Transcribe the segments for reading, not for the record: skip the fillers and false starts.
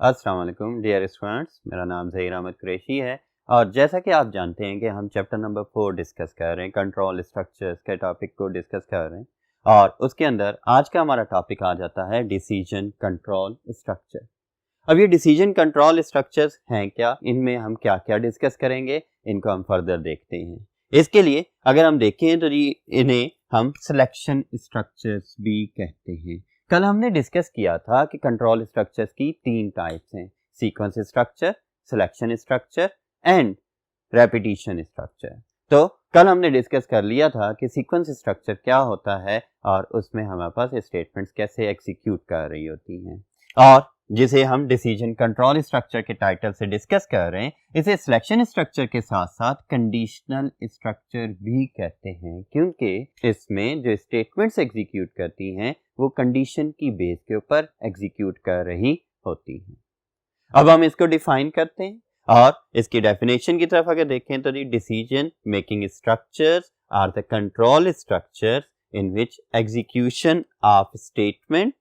अस्सलाम वालेकुम dear students, मेरा नाम ज़हीर अहमद कुरैशी है और जैसा कि आप जानते हैं कि हम चैप्टर नंबर 4 डिस्कस कर रहे हैं, कंट्रोल स्ट्रक्चर्स के टॉपिक को डिस्कस कर रहे हैं और उसके अंदर आज का हमारा टॉपिक आ जाता है डिसीजन कंट्रोल स्ट्रक्चर। अब ये डिसीजन कंट्रोल स्ट्रक्चर्स हैं क्या, इनमें हम क्या क्या डिस्कस करेंगे, इनको हम फर्दर देखते हैं। इसके लिए अगर हम देखें तो इन्हें हम सिलेक्शन स्ट्रक्चर्स भी कहते हैं। कल हमने डिस्कस किया था कि कंट्रोल स्ट्रक्चर्स की 3 टाइप्स हैं, sequence structure, selection structure and repetition structure. तो कल हमने डिस्कस कर लिया था कि सीक्वेंस स्ट्रक्चर क्या होता है और उसमें हमारे पास स्टेटमेंट्स कैसे एग्जीक्यूट कर रही होती हैं, और जिसे हम डिसीजन कंट्रोल स्ट्रक्चर के टाइटल से डिस्कस कर रहे हैं, इसे सिलेक्शन स्ट्रक्चर के साथ साथ कंडीशनल स्ट्रक्चर भी कहते हैं, क्योंकि इसमें जो स्टेटमेंट्स एग्जीक्यूट करती हैं वो कंडीशन की बेस के ऊपर एग्जीक्यूट कर रही होती हैं। अब हम इसको डिफाइन करते हैं और इसकी डेफिनेशन की तरफ अगर देखें तो decision making structures are the control structures in which execution of statement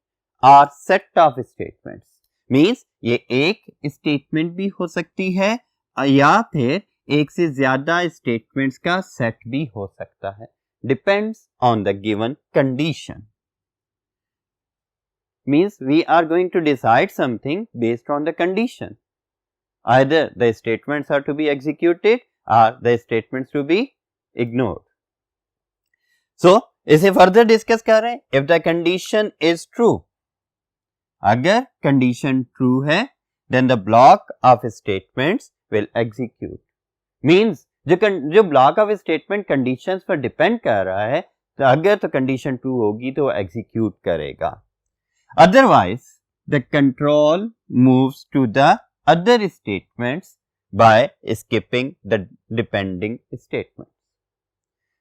are set of statements. Means ये एक स्टेटमेंट भी हो सकती है या फिर एक से ज्यादा स्टेटमेंट्स का सेट भी हो सकता है, depends on the given condition. Means we are going to decide something based on the condition. Either the statements are to be executed or the statements to be ignored. So, इसे further discuss कर रहे हैं. If the condition is true, अगर condition true है, then the block of statements will execute. Means जो block of statement conditions पर depend कर रहा है, तो अगर तो condition true होगी तो execute करेगा. Otherwise, the control moves to the other statements by skipping the depending statements.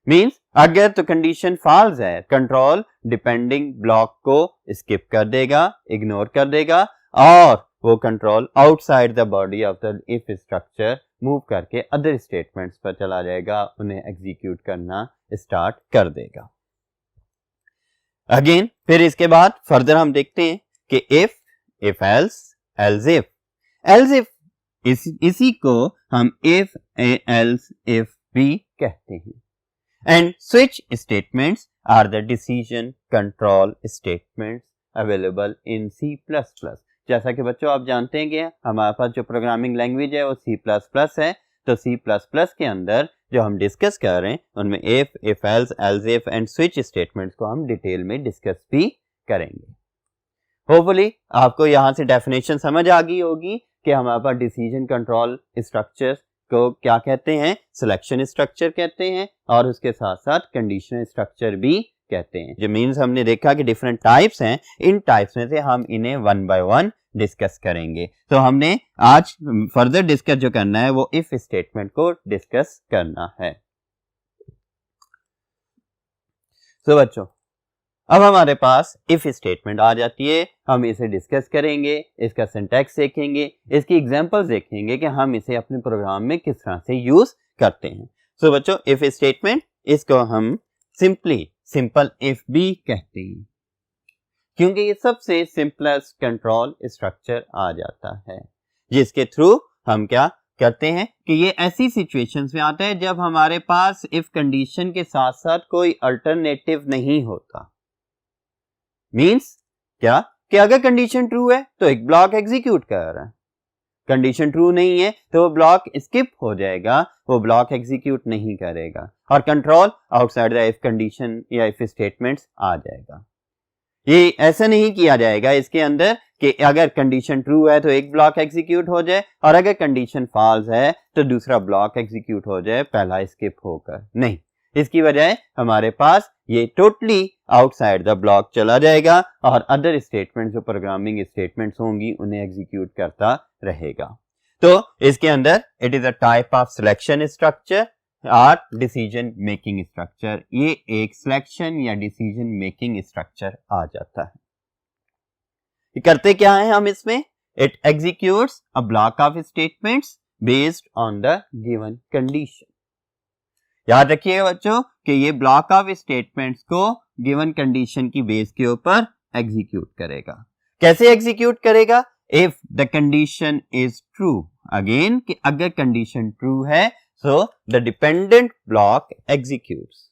Means अगर तो condition false है, control depending block को skip कर देगा, ignore कर देगा और वो control outside the body of the if structure move करके other statements पर चला जाएगा, उन्हें execute करना start कर देगा। अगेन फिर इसके बाद फर्दर हम देखते हैं कि इफ एल्स इफ इसी को हम इफ एल्स इफ भी कहते हैं। And switch statements are the decision control statements available in C++। जैसा कि बच्चों आप जानते हैं कि हमारे पास जो प्रोग्रामिंग लैंग्वेज है वो C++ है, तो C++ के अंदर जो हम डिस्कस कर रहे हैं उनमें if else if and switch statements को हम डिटेल में डिस्कस भी करेंगे। होपफुली आपको यहाँ से डेफिनेशन समझ आ गई होगी कि हमारे पास डिसीजन कंट्रोल स्ट्रक्चर को क्या कहते हैं, सिलेक्शन स्ट्रक्चर कहते हैं और उसके साथ साथ कंडीशनल स्ट्रक्चर भी कहते हैं। जो मीन्स हमने देखा कि डिफरेंट टाइप्स हैं, इन टाइप्स में से हम इन्हें वन बाय वन डिस्कस करेंगे। तो हमने आज फर्दर डिस्कस जो करना है वो इफ स्टेटमेंट को डिस्कस करना है। तो बच्चों अब हमारे पास इफ स्टेटमेंट आ जाती है, हम इसे डिस्कस करेंगे, इसका सिंटैक्स देखेंगे, इसकी एग्जांपल्स देखेंगे कि हम इसे अपने प्रोग्राम में किस तरह से यूज करते हैं। तो बच्चों इफ स्टेटमेंट, इसको हम सिंपल इफ भी कहते हैं क्योंकि ये सबसे सिंपलेस्ट कंट्रोल स्ट्रक्चर आ जाता है, जिसके थ्रू हम क्या करते हैं कि ये ऐसी सिचुएशंस में आता है जब हमारे पास इफ कंडीशन के साथ साथ कोई अल्टरनेटिव नहीं होता। मींस क्या कि अगर कंडीशन ट्रू है तो एक ब्लॉक एग्जीक्यूट कर रहा है, कंडीशन ट्रू नहीं है तो वो ब्लॉक स्किप हो जाएगा, वो ब्लॉक एग्जीक्यूट नहीं करेगा और control outside the if condition या इफ स्टेटमेंट्स आ जाएगा। ये ऐसा नहीं किया जाएगा इसके अंदर कि अगर कंडीशन ट्रू है तो एक ब्लॉक एग्जीक्यूट हो जाए और अगर कंडीशन फॉल्स है तो दूसरा ब्लॉक एग्जीक्यूट हो जाए पहला स्किप होकर। नहीं, इसकी वजह हमारे पास ये टोटली आउटसाइड द ब्लॉक चला जाएगा और अदर स्टेटमेंट जो प्रोग्रामिंग स्टेटमेंट्स होंगी उन्हें एग्जीक्यूट करता रहेगा। तो इसके अंदर it is a type of selection structure और डिसीजन मेकिंग स्ट्रक्चर। ये एक सिलेक्शन या डिसीजन मेकिंग स्ट्रक्चर आ जाता है। ये करते क्या है हम इसमें, it executes a block of statements based on the given condition. याद रखिएगा बच्चों कि ये ब्लॉक ऑफ स्टेटमेंट्स को गिवन कंडीशन की बेस के ऊपर एग्जीक्यूट करेगा। कैसे एग्जीक्यूट करेगा, if the condition is true, again कि अगर कंडीशन ट्रू है so the dependent block executes,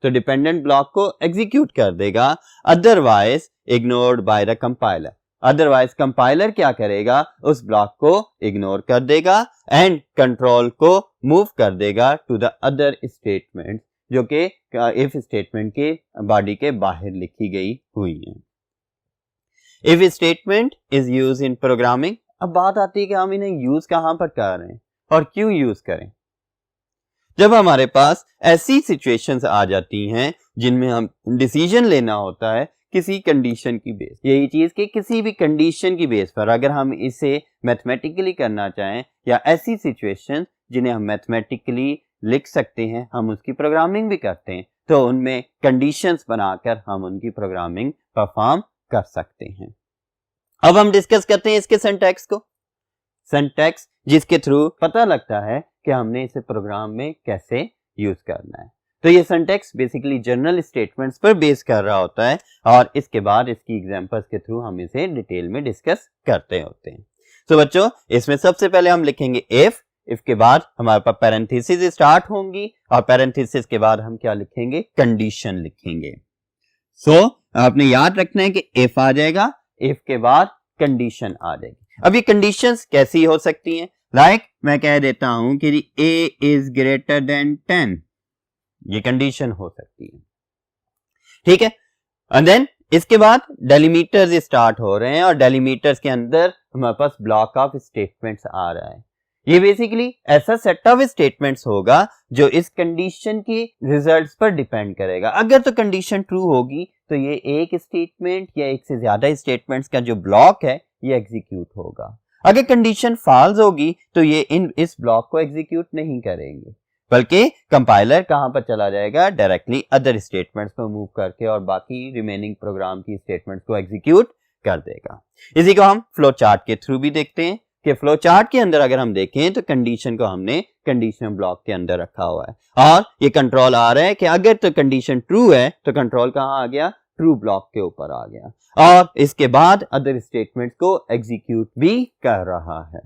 तो डिपेंडेंट ब्लॉक को एग्जीक्यूट कर देगा, otherwise ignored by the compiler, otherwise compiler क्या करेगा, उस ब्लॉक को इग्नोर कर देगा एंड कंट्रोल को मूव कर देगा टू द अदर स्टेटमेंट जो कि इफ स्टेटमेंट के बॉडी के बाहर लिखी गई हुई है। If statement is use in programming, अब बात आती है कि हम इन्हें यूज कहां पर कर रहे हैं और क्यों यूज करें। जब हमारे पास ऐसी सिचुएशंस आ जाती हैं जिनमें हम डिसीजन लेना होता है किसी कंडीशन की बेस, यही चीज कि किसी भी कंडीशन की बेस पर अगर हम इसे मैथमेटिकली करना चाहें या ऐसी सिचुएशन जिन्हें हम मैथमेटिकली लिख सकते हैं, हम उसकी प्रोग्रामिंग भी करते हैं, तो उनमें कंडीशंस बनाकर हम उनकी प्रोग्रामिंग परफॉर्म कर सकते हैं। अब हम डिस्कस करते हैं इसके सिंटैक्स को, सिंटैक्स जिसके थ्रू पता लगता है कि हमने इसे प्रोग्राम में कैसे यूज करना है। तो ये सिंटैक्स बेसिकली जनरल स्टेटमेंट्स पर बेस कर रहा होता है और इसके बाद इसकी एग्जांपल्स के थ्रू हम इसे डिटेल में डिस्कस करते होते हैं। तो बच्चों इसमें सबसे पहले हम लिखेंगे इफ के बाद हमारे पास पैरेंथेसिस स्टार्ट होंगी और पैरेंथेसिस के बाद हम क्या लिखेंगे, कंडीशन लिखेंगे। आपने याद रखना है कि इफ आ जाएगा, इफ के बाद कंडीशन आ जाएगी। अब ये कंडीशंस कैसी हो सकती हैं, लाइक मैं कह देता हूं कि a इज ग्रेटर देन 10, ये कंडीशन हो सकती है, ठीक है। एंड देन इसके बाद डेलीमीटर्स स्टार्ट हो रहे हैं और डेलीमीटर्स के अंदर हमारे पास ब्लॉक ऑफ स्टेटमेंट्स आ रहा है। ये बेसिकली ऐसा सेट ऑफ स्टेटमेंट्स होगा जो इस कंडीशन की रिजल्ट्स पर डिपेंड करेगा। अगर तो कंडीशन ट्रू होगी तो ये एक स्टेटमेंट या एक से ज्यादा स्टेटमेंट्स का जो ब्लॉक है ये एग्जीक्यूट होगा। अगर कंडीशन फॉल्स होगी तो ये इस ब्लॉक को एग्जीक्यूट नहीं करेंगे, बल्कि कंपाइलर कहां पर चला जाएगा, डायरेक्टली अदर स्टेटमेंट्स को मूव करके और बाकी रिमेनिंग प्रोग्राम की स्टेटमेंट्स को एग्जीक्यूट कर देगा। इसी को हम फ्लो चार्ट के थ्रू भी देखते हैं कि फ्लो चार्ट के अंदर अगर हम देखें तो कंडीशन को हमने कंडीशन ब्लॉक के अंदर रखा हुआ है और ये कंट्रोल आ रहा है कि अगर तो कंडीशन ट्रू है तो कंट्रोल कहां आ गया, ट्रू ब्लॉक के ऊपर आ गया और इसके बाद अदर स्टेटमेंट को एग्जीक्यूट भी कर रहा है।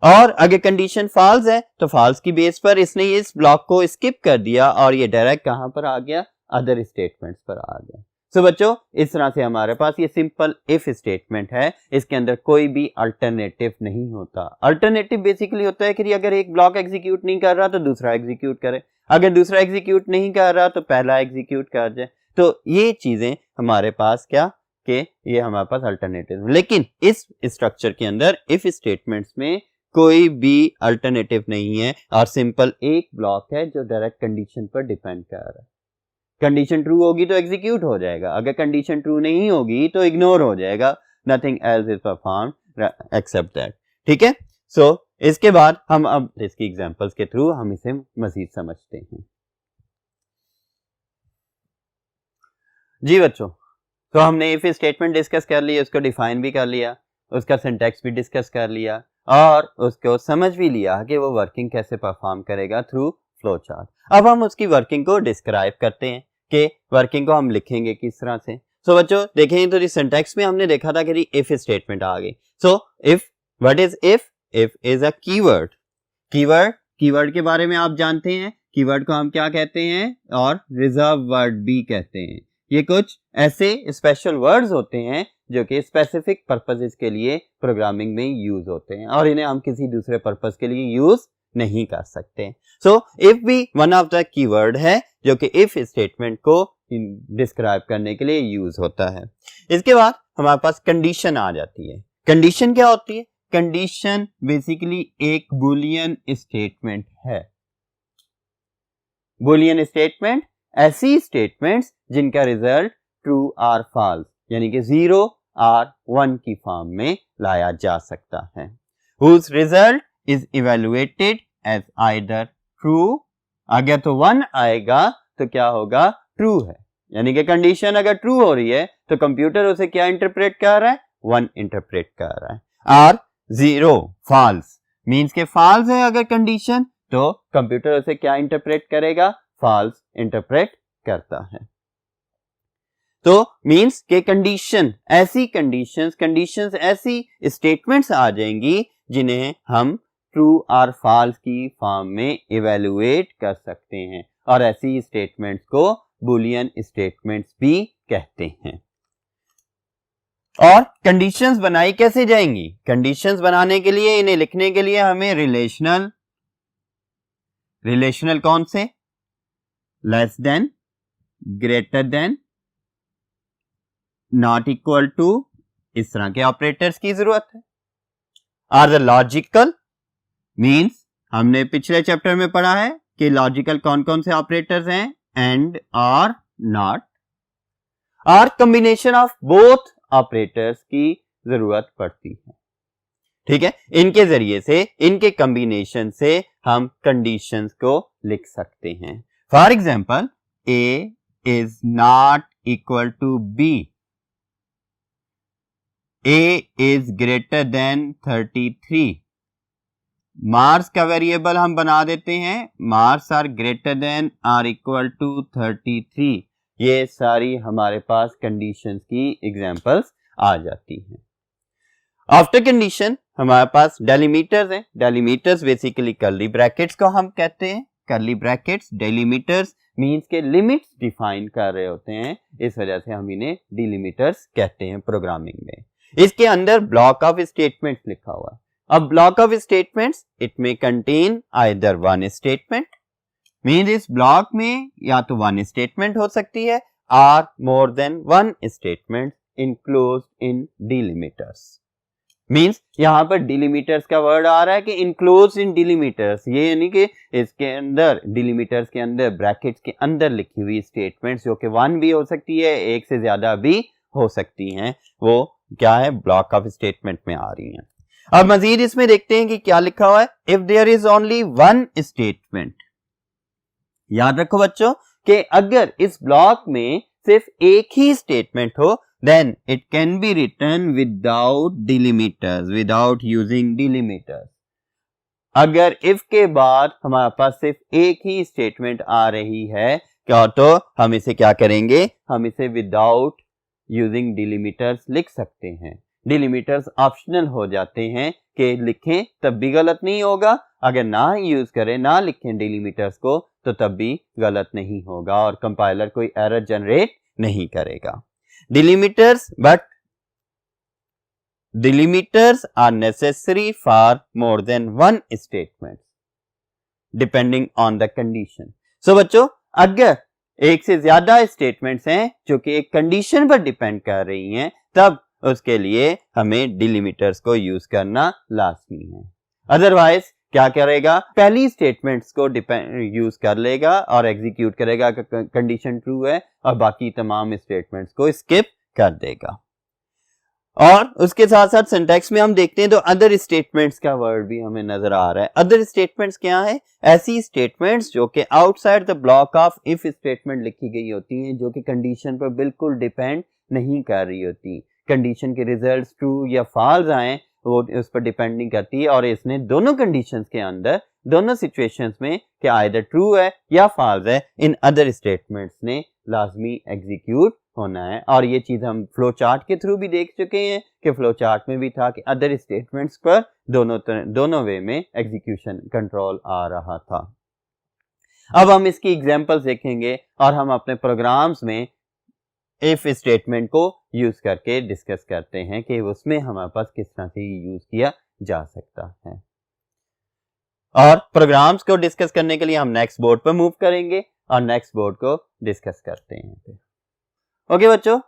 और अगर कंडीशन फॉल्स है तो फॉल्स की बेस पर इसने इस ब्लॉक को स्किप कर दिया और ये डायरेक्ट कहां पर आ गया, अदर स्टेटमेंट्स पर आ गया। तो बच्चों इस तरह से हमारे पास ये सिंपल इफ स्टेटमेंट है, इसके अंदर कोई भी अल्टरनेटिव नहीं होता। अल्टरनेटिव बेसिकली होता है कि अगर एक ब्लॉक एग्जीक्यूट नहीं कर रहा तो दूसरा एग्जीक्यूट करे, अगर दूसरा एग्जीक्यूट नहीं कर रहा तो पहला एग्जीक्यूट कर जाए। तो ये चीजें हमारे पास क्या कि ये हमारे पास अल्टरनेटिव, लेकिन इस स्ट्रक्चर के अंदर इफ स्टेटमेंट्स में कोई भी अल्टरनेटिव नहीं है और सिंपल एक ब्लॉक है जो डायरेक्ट कंडीशन पर डिपेंड कर रहा है। कंडीशन ट्रू होगी तो एग्जीक्यूट हो जाएगा, अगर कंडीशन ट्रू नहीं होगी तो इग्नोर हो जाएगा, nothing else is performed except that, ठीक है। सो इसके बाद हम अब इसकी एग्जांपल्स के थ्रू हम इसे मजीद समझते हैं। जी बच्चों, तो हमने इफ स्टेटमेंट डिस्कस कर लिया, उसको डिफाइन भी कर लिया, उसका सिंटैक्स भी डिस्कस कर लिया और उसको समझ भी लिया कि वो वर्किंग कैसे परफॉर्म करेगा थ्रू फ्लो चार्ट। अब हम उसकी वर्किंग को डिस्क्राइब करते हैं कि वर्किंग को हम लिखेंगे किस तरह से। सो बच्चों देखेंगे तो सिंटैक्स में हमने देखा था कि इफ स्टेटमेंट आ गई। So if, what is if? If is a keyword. Keyword के बारे में आप जानते हैं, कीवर्ड को हम क्या कहते हैं और रिजर्व वर्ड भी कहते हैं। ये कुछ ऐसे स्पेशल वर्ड्स होते हैं जो कि स्पेसिफिक पर्पसेस के लिए प्रोग्रामिंग में यूज होते हैं और इन्हें हम किसी दूसरे पर्पस के लिए यूज नहीं कर सकते। सो इफ भी वन ऑफ द कीवर्ड है जो कि इफ स्टेटमेंट को डिस्क्राइब करने के लिए यूज होता है। इसके बाद हमारे पास कंडीशन आ जाती है। कंडीशन क्या होती है? कंडीशन बेसिकली एक बुलियन स्टेटमेंट है। बुलियन स्टेटमेंट ऐसी स्टेटमेंट्स जिनका रिजल्ट ट्रू और फॉल्स यानी कि 0 और 1 की फॉर्म में लाया जा सकता है। whose result is evaluated as either true, अगर तो 1 आएगा तो क्या होगा, ट्रू है, यानी कि कंडीशन अगर ट्रू हो रही है तो कंप्यूटर उसे क्या इंटरप्रेट कर रहा है, 1 इंटरप्रेट कर रहा है। और 0 फॉल्स मींस के फॉल्स है अगर कंडीशन तो कंप्यूटर उसे क्या इंटरप्रेट करेगा, फॉल्स इंटरप्रेट करता है। तो मींस के कंडीशन ऐसी कंडीशंस ऐसी स्टेटमेंट्स आ जाएंगी जिन्हें हम ट्रू और फॉल्स की फॉर्म में इवेलुएट कर सकते हैं, और ऐसी स्टेटमेंट्स को बुलियन स्टेटमेंट्स भी कहते हैं। और कंडीशंस बनाई कैसे जाएंगी? कंडीशंस बनाने के लिए, इन्हें लिखने के लिए हमें रिलेशनल कौन से? Less than, greater than, not equal to, इस तरह के ऑपरेटर्स की जरूरत है। आर द लॉजिकल मीन्स हमने पिछले चैप्टर में पढ़ा है कि लॉजिकल कौन कौन से ऑपरेटर्स हैं, एंड, और, नॉट, और कॉम्बिनेशन ऑफ बोथ ऑपरेटर्स की जरूरत पड़ती है। ठीक है, इनके जरिए से, इनके कॉम्बिनेशन से हम कंडीशंस को लिख सकते हैं। For example, A is not equal to B. A is greater than 33. Marks का वेरिएबल हम बना देते हैं, marks are greater than or equal to 33। ये सारी हमारे पास कंडीशंस की एग्जांपल्स आ जाती हैं। आफ्टर कंडीशन हमारे पास डेलीमीटर्स हैं। डेलीमीटर्स बेसिकली कर्ली ब्रैकेट्स को हम कहते हैं। कर्ली ब्रैकेट्स, डेलीमीटर्स मींस के लिमिट्स डिफाइन कर रहे होते हैं, इस वजह से हम इन्हें डिलिमीटर्स कहते हैं प्रोग्रामिंग में। इसके अंदर ब्लॉक ऑफ स्टेटमेंट्स लिखा हुआ है। अब ब्लॉक ऑफ स्टेटमेंट्स, इट में contain either one statement, means इस ब्लॉक में या तो वन स्टेटमेंट हो सकती है, और more than one statement enclosed इन डिलिमीटर्स। मींस यहां पर डिलिमीटर्स का वर्ड आ रहा है कि इनक्लोज इन डिलिमीटर्स, ये यानी कि इसके अंदर, डिलिमीटर्स के अंदर, ब्रैकेट्स के अंदर लिखी हुई स्टेटमेंट्स जो कि वन भी हो सकती है, एक से ज्यादा भी हो सकती हैं, वो क्या है, ब्लॉक ऑफ स्टेटमेंट में आ रही हैं। अब मजीद इसमें देखते हैं कि क्या लिखा हुआ है। If there is only one statement, याद रखो बच्चों कि अगर इस ब्लॉक में सिर्फ एक ही स्टेटमेंट हो, then it can be written without delimiters, without using delimiters। अगर if के बाद हमारे पास सिर्फ एक ही स्टेटमेंट आ रही है क्या, तो हम इसे क्या करेंगे, हम इसे विदाउट यूजिंग डिलिमीटर्स लिख सकते हैं। डिलिमीटर्स ऑप्शनल हो जाते हैं कि लिखें तब भी गलत नहीं होगा, अगर ना यूज करें, ना लिखें डिलिमीटर्स को, तो तब भी गलत नहीं होगा और कंपाइलर कोई एरर जनरेट नहीं करेगा। Delimiters, but delimiters are necessary for more than one statement depending on the condition। So बच्चों, अगर एक से ज्यादा स्टेटमेंट्स हैं जो कि एक कंडीशन पर डिपेंड कर रही हैं, तब उसके लिए हमें डिलिमीटर्स को यूज करना लाजमी है। अदरवाइज क्या करेगा, पहली स्टेटमेंट्स को यूज कर लेगा और एग्जीक्यूट करेगा कि कंडीशन ट्रू है, और बाकी तमाम स्टेटमेंट्स को स्किप कर देगा। और उसके साथ साथ सिंटैक्स में हम देखते हैं तो अदर स्टेटमेंट्स का वर्ड भी हमें नजर आ रहा है। अदर स्टेटमेंट्स क्या है? ऐसी स्टेटमेंट्स जो कि outside the block of if statement लिखी गई होती हैं, जो कि कंडीशन पर बिल्कुल डिपेंड नहीं कर रही होती। कंडीशन के रिजल्ट्स ट्रू या फॉल्स आए वो उस पर डिपेंड नहीं करती है, और इसने दोनों कंडीशंस के अंदर, दोनों सिचुएशंस में कि आइदर ट्रू है या फॉल्स है, इन अदर स्टेटमेंट्स ने लाजमी एग्जीक्यूट होना है। और ये चीज हम फ्लो चार्ट के थ्रू भी देख चुके हैं कि फ्लो चार्ट में भी था कि अदर स्टेटमेंट्स पर दोनों वे में एग्जीक्यूशन कंट्रोल आ रहा था। अब हम इसकी एग्जांपल्स देखेंगे और हम अपने प्रोग्राम्स में इफ स्टेटमेंट को यूज करके डिस्कस करते हैं कि उसमें हमारे पास किस तरह से यूज किया जा सकता है। और प्रोग्राम्स को डिस्कस करने के लिए हम नेक्स्ट बोर्ड पर मूव करेंगे और नेक्स्ट बोर्ड को डिस्कस करते हैं। ओके बच्चों,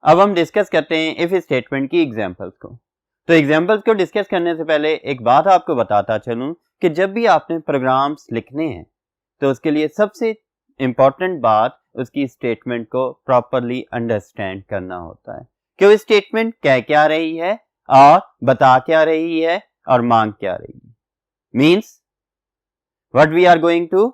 अब हम डिस्कस करते हैं इफ स्टेटमेंट की एग्जांपल्स को। तो एग्जांपल्स को डिस्कस करने से पहले एक बात आपको बताता चलूं कि जब भी आपने प्रोग्राम्स लिखने हैं तो उसके लिए सबसे इंपॉर्टेंट बात उसकी स्टेटमेंट को प्रॉपरली अंडरस्टैंड करना होता है कि वो स्टेटमेंट कह क्या रही है और बता क्या रही है और मांग क्या रही है। Means what we are going to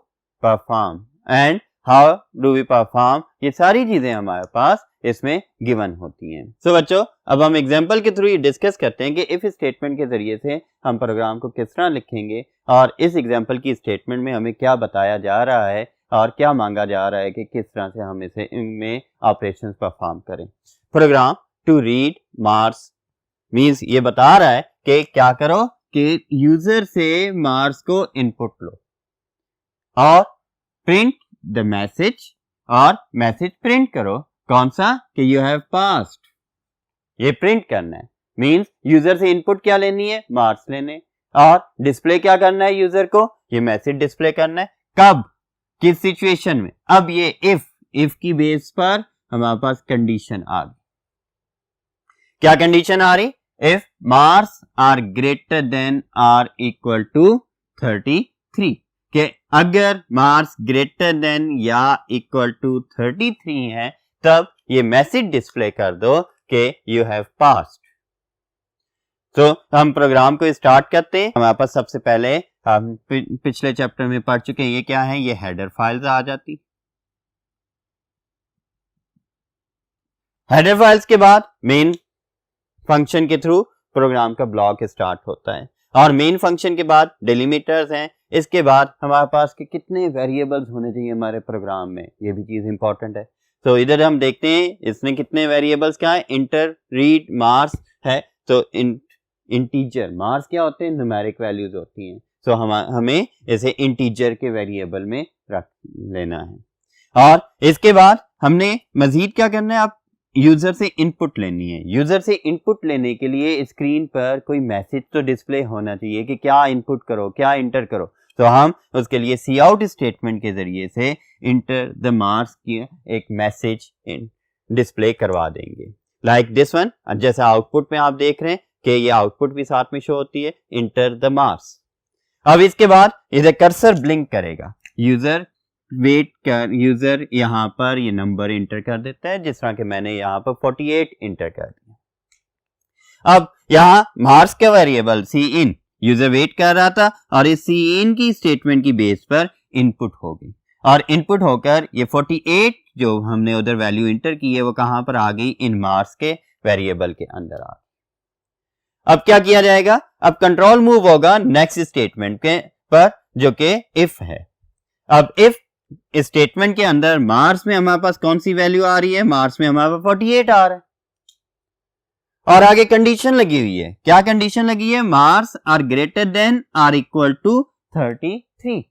perform and how do we perform, ये सारी चीजें हमारे पास इसमें गिवन होती हैं। सो बच्चों, अब हम एग्जांपल के थ्रू ये डिस्कस करते हैं कि इफ स्टेटमेंट के जरिए से हम प्रोग्राम को किस तरह लिखेंगे और इस एग्जांपल की स्टेटमेंट में हमें क्या बताया जा रहा है और क्या मांगा जा रहा है कि किस तरह से हम इसे इनमें ऑपरेशंस परफॉर्म करें। Program to read marks means ये बता रहा है कि क्या करो कि यूजर से मार्क्स को इनपुट लो और प्रिंट द मैसेज, और मैसेज प्रिंट करो कौन सा कि यू हैव पास्ड, ये प्रिंट करना है। मींस यूजर से इनपुट क्या लेनी है, मार्क्स लेने, और डिस्प्ले क्या करना है यूजर को, ये मैसेज डिस्प्ले करना है। कब, किस सिचुएशन में, अब ये इफ की बेस पर हमारे पास कंडीशन आ गई। क्या कंडीशन आ रही, if marks are greater than or equal to 33, कि अगर मार्क्स ग्रेटर देन या इक्वल टू 33 है तब ये मैसेज डिस्प्ले कर दो कि यू हैव पास्ड। तो हम प्रोग्राम को स्टार्ट करते हैं। हमारे पास सबसे पहले हम पिछले चैप्टर में पढ़ चुके हैं, ये क्या है, ये हेडर फाइल्स आ जाती। हेडर फाइल्स के बाद मेन फंक्शन के थ्रू प्रोग्राम का ब्लॉक स्टार्ट होता है, और मेन फंक्शन के बाद डिलीमीटर्स हैं। इसके बाद हमारे पास के कितने वेरिएबल्स होने चाहिए हमारे प्रोग्राम में, ये भी चीज इंपॉर्टेंट है। तो इधर हम देखते हैं इसने कितने वेरिएबल्स क्या है, इंटर, रीड, मार्क्स है। तो इंटीजर, मार्क्स क्या होते हैं, न्यूमेरिक वैल्यूज होती हैं। तो हमें इसे इंटीजर के वेरिएबल में रख लेना है। और इसके बाद हमने मजीद क्या करना है, अब यूजर से इनपुट लेनी है। यूजर से इनपुट लेने के लिए स्क्रीन पर कोई मैसेज तो डिस्प्ले होना चाहिए कि क्या इनपुट करो, क्या इंटर करो। तो हम उसके लिए सी आउट स्टेटमेंट के जरिए से इंटर द मार्क्स की एक मैसेज डिस्प्ले करवा देंगे, लाइक दिस वन। जैसे आउटपुट में आप देख रहे हैं कि ये आउटपुट भी साथ में शो होती है, इंटर द मार्क्स। अब इसके बाद इधर कर्सर ब्लिंक करेगा, यूजर वेट कर, यूजर यहाँ पर ये नंबर इंटर कर देता है, जिस तरह के मैंने यहाँ पर 48 इंटर कर दिया। अब यहाँ मार्क्स का वेरिएबल सी इन, यूजर वेट कर रहा था और इस सी इन की स्टेटमेंट की बेस पर इनपुट हो गई, और इनपुट होकर ये 48 जो हमने उधर वैल्यू इंटर की है वो कहां पर आ गई, इन मार्क्स के वेरिएबल के अंदर आ गई। अब क्या किया जाएगा, अब कंट्रोल मूव होगा नेक्स्ट स्टेटमेंट के पर जो कि इफ है। अब इफ स्टेटमेंट के अंदर मार्क्स में हमारे पास कौन सी वैल्यू आ रही है, मार्क्स में हमारे पास 48 आ रहा है, और आगे कंडीशन लगी हुई है। क्या कंडीशन लगी है, marks are greater than or equal to 33।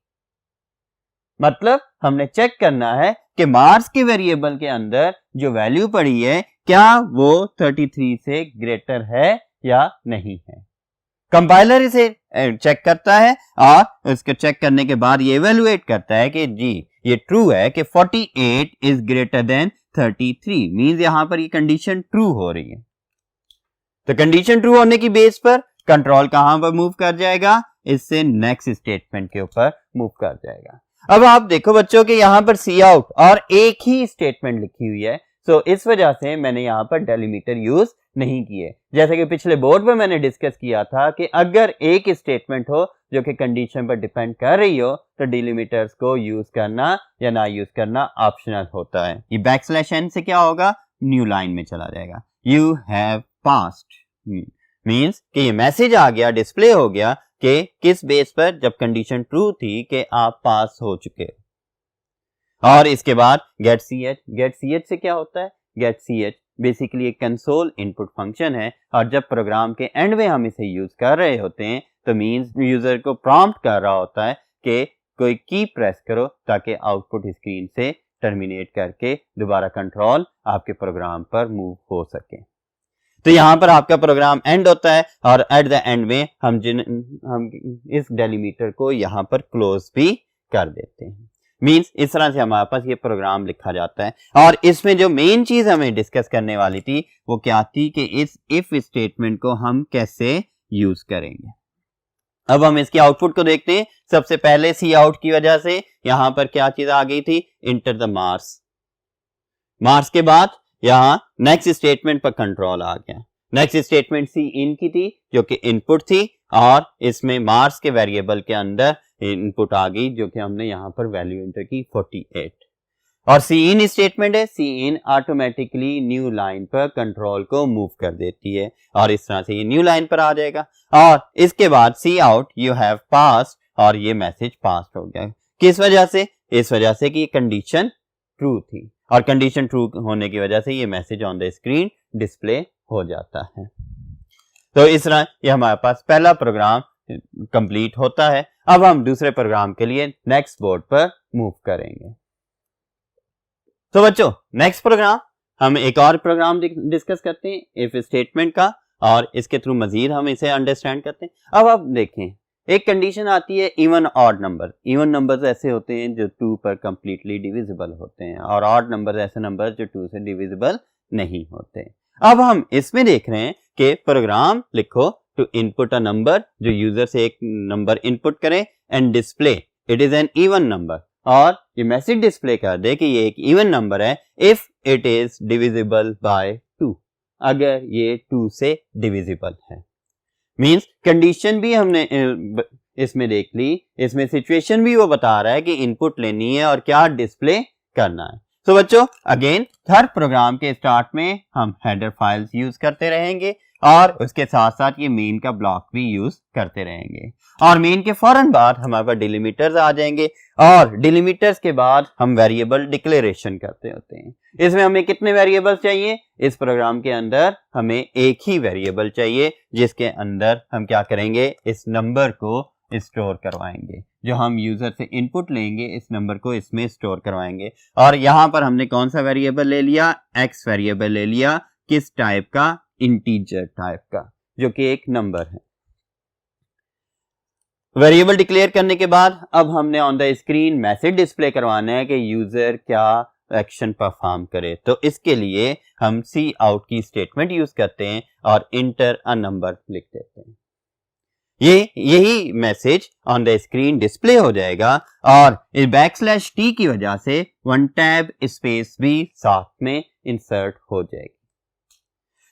मतलब हमने चेक करना है कि मार्क्स के वेरिएबल के अंदर जो वैल्यू पड़ी है क्या वो 33 से ग्रेटर है या नहीं है। कंपाइलर इसे चेक करता है और उसको चेक करने के बाद ये इवेलुएट करता है कि जी ये ट्रू है कि 48 इज ग्रेटर देन 33, मींस यहां पर ये कंडीशन ट्रू हो रही है। तो कंडीशन ट्रू होने की बेस पर कंट्रोल कहां पर मूव कर जाएगा, इससे नेक्स्ट स्टेटमेंट के ऊपर मूव कर जाएगा। अब आप देखो बच्चों के यहाँ पर सी आउट और एक ही स्टेटमेंट लिखी हुई है, तो इस वजह से मैंने यहाँ पर डेलीमीटर यूज नहीं किए। जैसे कि पिछले बोर्ड में मैंने डिस्कस किया था कि अगर एक स्टेटमेंट हो जो कि कंडीशन पर डिपेंड कर रही हो तो डिलीमीटर्स को यूज करना या ना यूज करना ऑप्शनल होता है। ये बैकस्लैश n से क्या होगा, न्यू लाइन में चला जाएगा। यू हैव पास्ड मींस कि ये मैसेज आ गया, डिस्प्ले हो गया कि किस बेस पर, जब कंडीशन ट्रू थी कि आप पास हो चुके। और इसके बाद गेट सी एच से क्या होता है, गेट सी एच बेसिकली एक कंसोल इनपुट फंक्शन है, और जब प्रोग्राम के एंड में हम इसे यूज कर रहे होते हैं तो मींस यूजर को प्रॉम्प्ट कर रहा होता है कि कोई की प्रेस करो ताकि आउटपुट स्क्रीन से टर्मिनेट करके दोबारा कंट्रोल आपके प्रोग्राम पर मूव हो सके। तो यहाँ पर आपका प्रोग्राम एंड होता है और एट द एंड में हम इस डेलीमीटर को यहाँ पर क्लोज भी कर देते हैं। मींस इस तरह से हमारे पास ये प्रोग्राम लिखा जाता है। और इसमें जो मेन चीज हमें डिस्कस करने वाली थी वो क्या थी कि इस इफ स्टेटमेंट को हम कैसे यूज करेंगे। अब हम इसके आउटपुट को देखते हैं। सबसे पहले सी आउट की वजह से यहां पर क्या चीज आ गई थी, इंटर द मार्क्स के बाद यहां नेक्स्ट स्टेटमेंट पर कंट्रोल आ गया। नेक्स्ट स्टेटमेंट सी इन की थी जो कि इनपुट थी, और इसमें मार्क्स के वेरिएबल के अंदर इनपुट आ गई जो कि हमने यहां पर वैल्यू एंटर की 48। और सी इन स्टेटमेंट है, सी इन ऑटोमेटिकली न्यू लाइन पर कंट्रोल को मूव कर देती है और इस तरह से ये न्यू लाइन पर आ जाएगा। और इसके बाद सी आउट यू हैव पास्ड, और ये मैसेज पास हो गया। किस वजह से, इस वजह से कि ये कंडीशन ट्रू थी और कंडीशन ट्रू होने की वजह से ये message on the screen display हो जाता है। तो इस तरह ये हमारे पास पहला प्रोग्राम कंप्लीट होता है। अब हम दूसरे प्रोग्राम के लिए नेक्स्ट बोर्ड पर मूव करेंगे। तो बच्चों नेक्स्ट प्रोग्राम हम एक और प्रोग्राम डिस्कस करते हैं इफ स्टेटमेंट का, और इसके थ्रू मजीद हम इसे अंडरस्टैंड करते हैं। अब आप देखें, एक कंडीशन आती है even odd number. Even numbers ऐसे होते हैं जो 2 पर कंप्लीटली डिविजिबल होते हैं, और ऑड नंबर ऐसे नंबर जो 2 से डिविजिबल नहीं होते। अब हम इसमें देख रहे हैं कि प्रोग्राम लिखो टू इनपुट अ नंबर, जो यूजर से एक नंबर इनपुट करे and display it is an even number, और ये मैसेज डिस्प्ले कर दे कि ये एक इवन नंबर है if it is divisible by 2, अगर ये 2 से डिविजिबल है। मींस कंडीशन भी हमने इसमें देख ली, इसमें सिचुएशन भी वो बता रहा है कि इनपुट लेनी है और क्या डिस्प्ले करना है। तो बच्चों अगेन हर प्रोग्राम के स्टार्ट में हम हेडर फाइल्स यूज करते रहेंगे और उसके साथ साथ ये मेन का ब्लॉक भी यूज करते रहेंगे, और मेन के फौरन बाद हमारे पास डिलिमीटर्स आ जाएंगे, और डिलिमीटर्स के बाद हम वेरिएबल डिक्लेरेशन करते होते हैं। इसमें हमें कितने वेरिएबल्स चाहिए? इस प्रोग्राम के अंदर हमें एक ही वेरिएबल चाहिए जिसके अंदर हम क्या करेंगे, इस नंबर को स्टोर करवाएंगे। जो हम यूजर से इनपुट लेंगे इस नंबर को इसमें स्टोर करवाएंगे। और यहां पर हमने कौन सा वेरिएबल ले लिया? एक्स वेरिएबल ले लिया। किस टाइप का? इंटीजर टाइप का, जो कि एक नंबर है। वेरिएबल डिक्लेयर करने के बाद अब हमने on the screen message display करवाना है कि यूजर क्या एक्शन परफॉर्म करे। तो इसके लिए हम सी आउट की स्टेटमेंट यूज करते हैं और इंटर अ नंबर लिख देते हैं। यही message on the screen display हो जाएगा, और इस बैकस्लैश टी की वजह से वन टैब स्पेस भी साथ में इंसर्ट हो जाएगी।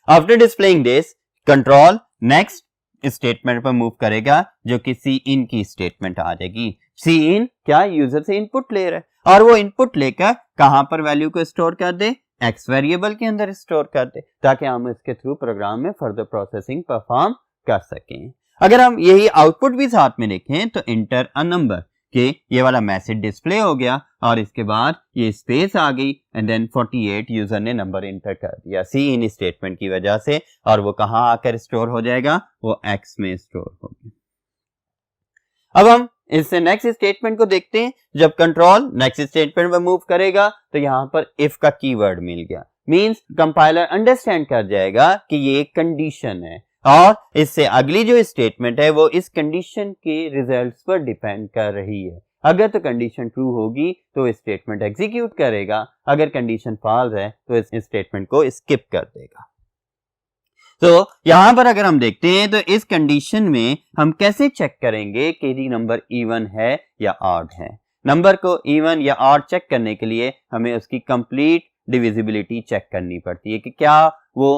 After displaying this, control next statement पर मूव करेगा, जो कि सी इन की स्टेटमेंट आ जाएगी। सी इन क्या? यूजर से इनपुट ले रहा है, और वो इनपुट लेकर कहां पर वैल्यू को स्टोर कर दे? एक्स वेरिएबल के अंदर स्टोर कर दे, ताकि हम इसके थ्रू प्रोग्राम में फर्दर प्रोसेसिंग परफॉर्म कर सकें। अगर हम यही आउटपुट भी साथ में देखें तो इंटर अ नंबर के ये वाला मैसेज डिस्प्ले हो गया, और इसके बाद ये स्पेस आ गई एंड देन 48 यूजर ने नंबर इंटर कर दिया सी इन स्टेटमेंट की वजह से, और वो कहां आकर स्टोर हो जाएगा? वो एक्स में स्टोर होगी। अब हम इससे नेक्स्ट स्टेटमेंट को देखते हैं। जब कंट्रोल नेक्स्ट स्टेटमेंट पर मूव करेगा तो यहां पर इफ का कीवर्ड मिल गया, मींस कंपाइलर अंडरस्टैंड कर जाएगा कि ये एक कंडीशन है, और इससे अगली जो स्टेटमेंट है वो इस कंडीशन के रिजल्ट्स पर डिपेंड कर रही है। अगर तो कंडीशन ट्रू होगी तो स्टेटमेंट एग्जीक्यूट करेगा, अगर कंडीशन फॉल्स है तो इस स्टेटमेंट को स्किप कर देगा। तो यहां पर अगर हम देखते हैं तो इस कंडीशन में हम कैसे चेक करेंगे कि ये नंबर इवन है या ऑड है। नंबर को इवन या ऑड चेक करने के लिए हमें उसकी कंप्लीट डिविजिबिलिटी चेक करनी पड़ती है कि क्या वो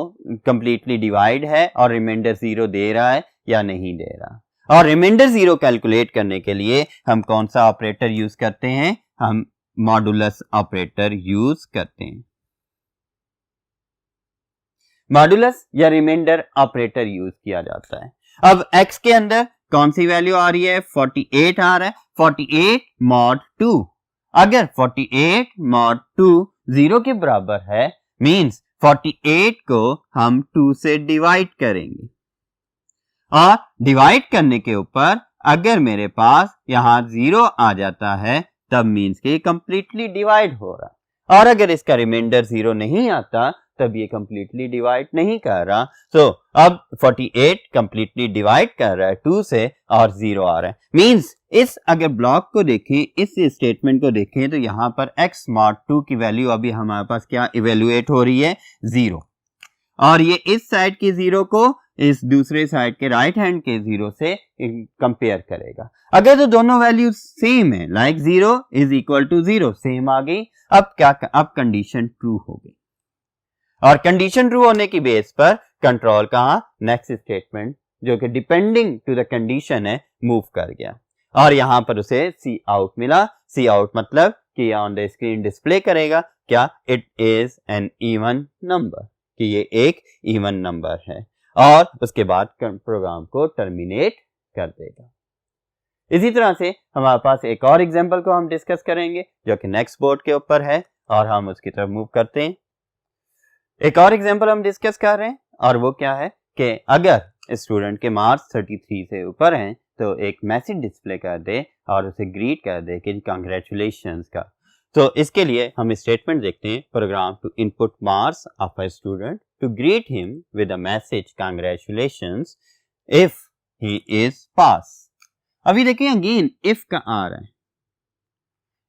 कंप्लीटली डिवाइड है और रिमाइंडर 0 दे रहा है या नहीं दे रहा। और रिमाइंडर 0 कैलकुलेट करने के लिए हम कौन सा ऑपरेटर यूज करते हैं? हम मॉडुलस ऑपरेटर यूज करते हैं। मॉडुलस या रिमाइंडर ऑपरेटर यूज किया जाता है। अब x के अंदर कौन सी वैल्यू आ रही है? 48 आ रहा है। 48 mod 2, अगर 48 mod 2 0 के बराबर है, मींस 48 को हम 2 से डिवाइड करेंगे, और डिवाइड करने के ऊपर अगर मेरे पास यहां 0 आ जाता है तब मींस कि कंप्लीटली डिवाइड हो रहा, और अगर इसका रिमाइंडर 0 नहीं आता तब ये कंप्लीटली डिवाइड नहीं कर रहा। तो अब 48 कंप्लीटली डिवाइड कर रहा है 2 से, और 0 आ रहा है। मींस इस अगर ब्लॉक को देखें, इस स्टेटमेंट को देखें, तो यहां पर x mod 2 की वैल्यू अभी हमारे पास क्या इवेल्युएट हो रही है? 0, और ये इस साइड के 0 को इस दूसरे साइड के राइट हैंड के 0 से कंपेयर करेगा। अगर तो दोनों वैल्यू सेम है, like 0 is equal to 0 same आ गई, अब कंडीशन ट्रू हो गई, और कंडीशन ट्रू होने की बेस पर कंट्रोल कहां? नेक्स्ट स्टेटमेंट, जो कि डिपेंडिंग टू द कंडीशन है, मूव कर गया, और यहां पर उसे सी आउट मिला। सी आउट मतलब कि ऑन द स्क्रीन डिस्प्ले करेगा क्या? It is an even number, कि ये एक इवन नंबर है, और उसके बाद प्रोग्राम को टर्मिनेट कर देगा। इसी तरह से हमारे पास एक और एग्जांपल को हम डिस्कस करेंगे जो कि नेक्स्ट बोर्ड के ऊपर है और हम उसकी तरफ मूव करते हैं। एक और एग्जांपल हम डिस्कस कर रहे हैं और वो क्या है कि अगर स्टूडेंट के मार्क्स 33 से ऊपर हैं तो एक मैसेज डिस्प्ले कर दे और उसे ग्रीट कर दे कि कांग्रेचुलेशंस का। तो इसके लिए हम स्टेटमेंट देखते हैं, program to input marks of a student to greet him with a message congratulations if he is pass. अभी देखिए अगेन इफ का आ रहा है,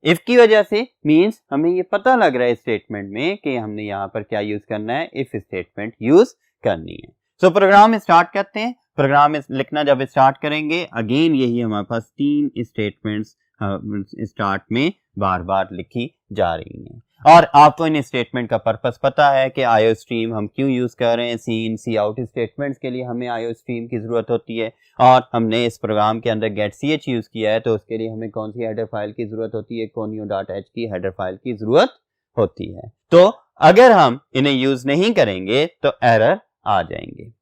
इफ की वजह से मींस हमें ये पता लग रहा है स्टेटमेंट में कि हमने यहाँ पर क्या यूज करना है, इफ स्टेटमेंट यूज करनी है। सो प्रोग्राम स्टार्ट करते हैं। प्रोग्राम लिखना जब स्टार्ट करेंगे अगेन यही हमारे पास 3 स्टेटमेंट्स स्टार्ट में बार बार लिखी जा रही हैं और आपको इन स्टेटमेंट का पर्पस पता है कि आईओ स्ट्रीम हम क्यों यूज कर रहे हैं। सी इन सी आउट स्टेटमेंट्स के लिए हमें आईओ स्ट्रीम की जरूरत होती है और हमने इस प्रोग्राम के अंदर गेट सी एच यूज किया है तो उसके लिए हमें कौन सी हेडर फाइल की जरूरत होती है, conio.h की हेडर फाइल की जरूरत होती है। तो अगर हम इन्हें यूज नहीं करेंगे तो एरर आ जाएंगे।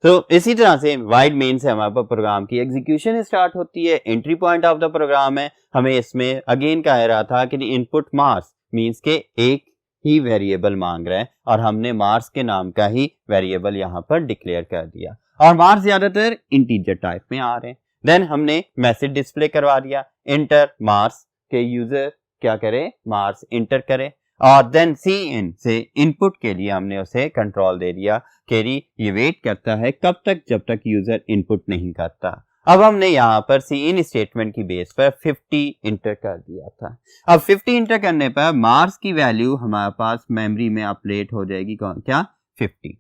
तो इसी तरह से वाइड मेन से हमारे पास प्रोग्राम की एग्जीक्यूशन स्टार्ट होती है। Entry point of the program है, हमें इसमें अगेन कह रहा था कि इनपुट मार्क्स मींस के एक ही वेरिएबल मांग रहा है और हमने मार्क्स के नाम का ही वेरिएबल यहाँ पर डिक्लेयर कर दिया और मार्क्स ज्यादातर इंटीजर टाइप में आ रहे हैं। देन हमने मैसेज डिस्प्ले करवा दिया, इंटर मार्क्स के यूजर क्या करे, मार्क्स इंटर करे और देन सी इन से इनपुट के लिए हमने उसे कंट्रोल दे दिया कि ये वेट करता है कब तक जब तक यूजर इनपुट नहीं करता। अब हमने यहाँ पर सी इन स्टेटमेंट की बेस पर 50 इंटर कर दिया था। अब 50 इंटर करने पर मार्क्स की वैल्यू हमारे पास मेमोरी में अपडेट हो जाएगी क्या 50।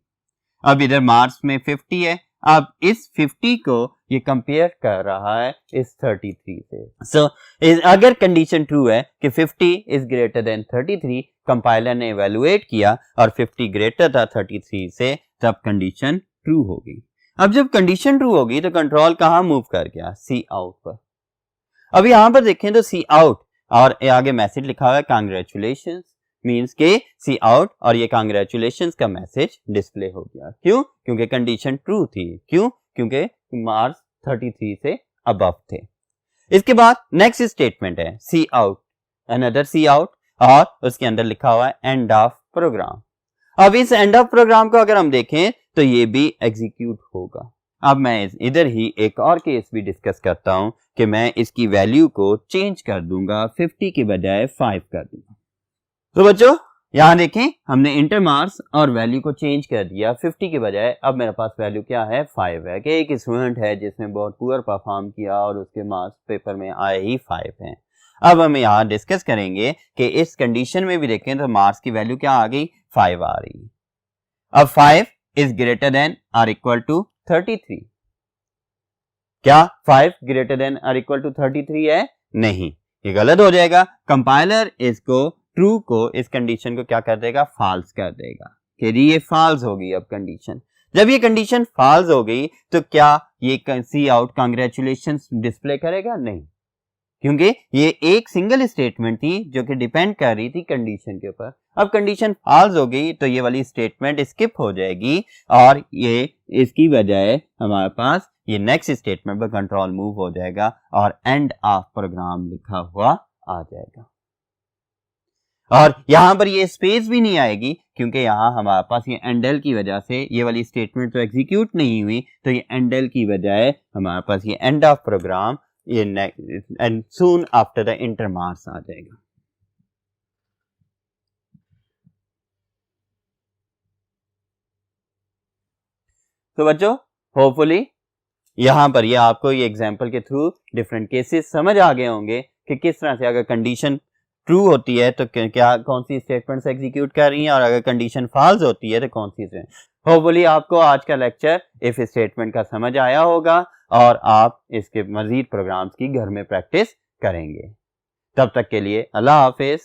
अब इधर मार्क्स में 50 है, अब इस 50 को ये कंपेयर कर रहा है इस 33 से। सो अगर कंडीशन ट्रू है कि 50 इज ग्रेटर देन 33, कंपाइलर ने इवेलुएट किया और 50 ग्रेटर था 33 से, तब कंडीशन ट्रू होगी। अब जब कंडीशन ट्रू होगी तो कंट्रोल कहां मूव कर गया, सी आउट पर। अब यहां पर देखें तो सी आउट और आगे मैसेज लिखा हुआ है कांग्रेचुलेशंस, मींस के सी आउट और ये कांग्रेचुलेशंस का मैसेज डिस्प्ले हो गया। क्यों? क्योंकि कंडीशन ट्रू थी। क्यों? क्योंकि मार्क्स 33 से अबव थे। इसके बाद नेक्स्ट स्टेटमेंट है सी आउट, अनदर सी आउट और उसके अंदर लिखा हुआ है एंड ऑफ प्रोग्राम। अब इस एंड ऑफ प्रोग्राम को अगर हम देखें तो ये भी एग्जीक्यूट होगा। अब मैं इधर ही एक और केस भी डिस्कस करता हूं कि मैं इसकी वैल्यू को चेंज कर दूंगा, 50 के बजाय 5 कर दूंगा। तो बच्चों यहां देखें हमने इंटर मार्क्स और वैल्यू को चेंज कर दिया 50 के बजाय। अब मेरे पास वैल्यू क्या है, 5 है कि एक स्टूडेंट है जिसने बहुत पुअर परफॉर्म किया और उसके मार्क्स पेपर में आए ही 5 हैं। अब हम यहाँ डिस्कस करेंगे कि इस कंडीशन में भी देखें तो मार्क्स की वैल्यू क्या आ गई, 5 आ रही है। अब 5 इज ग्रेटर देन और इक्वल टू 33। क्या 5 ग्रेटर देन और इक्वल टू 33 है? नहीं, ये गलत हो जाएगा। कंपाइलर इसको ट्रू को इस कंडीशन को क्या कर देगा, फॉल्स कर देगा कि ये फॉल्स होगी। अब कंडीशन जब ये कंडीशन फॉल्स हो गई तो क्या ये सी आउट कांग्रेचुलेशंस डिस्प्ले करेगा? नहीं, क्योंकि ये एक सिंगल स्टेटमेंट थी जो कि डिपेंड कर रही थी कंडीशन के ऊपर। अब कंडीशन फॉल्स हो गई तो ये वाली स्टेटमेंट स्किप हो जाएगी और ये इसकी बजाय हमारे पास ये नेक्स्ट स्टेटमेंट पर कंट्रोल मूव हो जाएगा और एंड ऑफ प्रोग्राम लिखा हुआ आ जाएगा। और यहां पर ये स्पेस भी नहीं आएगी क्योंकि यहां हमारे पास ये एंडल की वजह से ये वाली स्टेटमेंट तो एग्जीक्यूट नहीं हुई, तो ये एंडल की बजाय हमारे पास ये एंड ऑफ प्रोग्राम ये end soon after the inter marks आ जाएगा। तो बच्चों होपफुली यहां पर ये आपको ये एग्जांपल के थ्रू डिफरेंट केसेस समझ आ गए होंगे कि किस तरह से अगर कंडीशन ट्रू होती है तो क्या कौन सी स्टेटमेंट्स एग्जीक्यूट कर रही हैं और अगर कंडीशन फॉल्स होती है तो कौन सी से। होपफुली आपको आज का लेक्चर इफ स्टेटमेंट का समझ आया होगा और आप इसके मजीद प्रोग्राम्स की घर में प्रैक्टिस करेंगे। तब तक के लिए अल्लाह हाफिज।